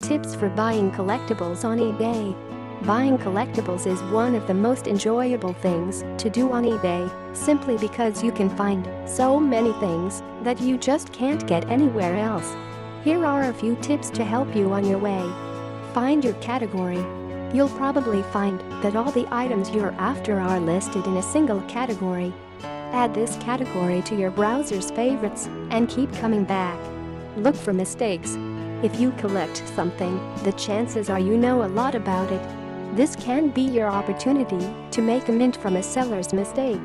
Tips for buying collectibles on eBay. Buying collectibles is one of the most enjoyable things to do on eBay, simply because you can find so many things that you just can't get anywhere else. Here are a few tips to help you on your way. Find your category. You'll probably find that all the items you're after are listed in a single category. Add this category to your browser's favorites and keep coming back. Look for mistakes. If you collect something, the chances are you know a lot about it. This can be your opportunity to make a mint from a seller's mistake.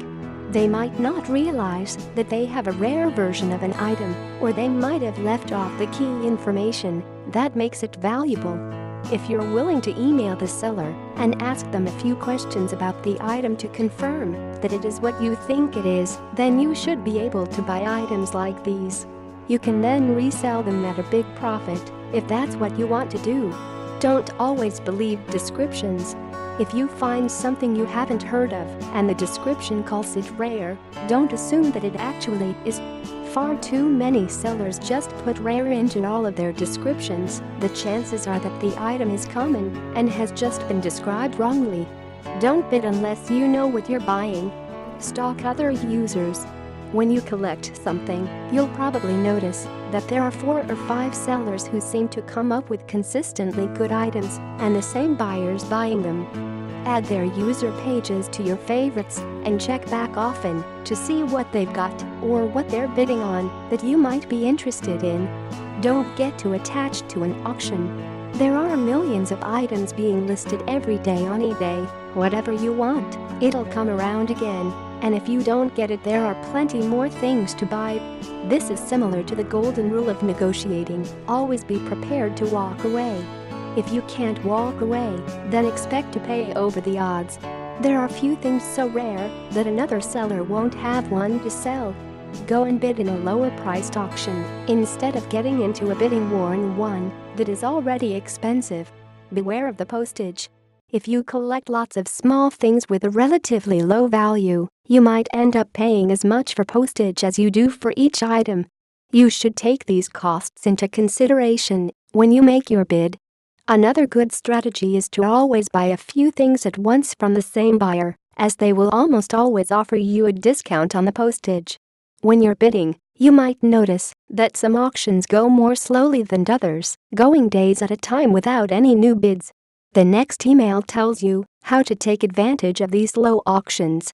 They might not realize that they have a rare version of an item, or they might have left off the key information that makes it valuable. If you're willing to email the seller and ask them a few questions about the item to confirm that it is what you think it is, then you should be able to buy items like these. You can then resell them at a big profit, if that's what you want to do. Don't always believe descriptions. If you find something you haven't heard of and the description calls it rare, don't assume that it actually is. Far too many sellers just put rare into all of their descriptions. The chances are that the item is common and has just been described wrongly. Don't bid unless you know what you're buying. Stalk other users. When you collect something, you'll probably notice that there are 4 or 5 sellers who seem to come up with consistently good items and the same buyers buying them. Add their user pages to your favorites and check back often to see what they've got or what they're bidding on that you might be interested in. Don't get too attached to an auction. There are millions of items being listed every day on eBay. Whatever you want, it'll come around again. And if you don't get it, there are plenty more things to buy. This is similar to the golden rule of negotiating. Always be prepared to walk away. If you can't walk away, then expect to pay over the odds. There are few things so rare that another seller won't have one to sell. Go and bid in a lower-priced auction instead of getting into a bidding war in one that is already expensive. Beware of the postage. If you collect lots of small things with a relatively low value, you might end up paying as much for postage as you do for each item. You should take these costs into consideration when you make your bid. Another good strategy is to always buy a few things at once from the same buyer, as they will almost always offer you a discount on the postage. When you're bidding, you might notice that some auctions go more slowly than others, going days at a time without any new bids. The next email tells you how to take advantage of these low auctions.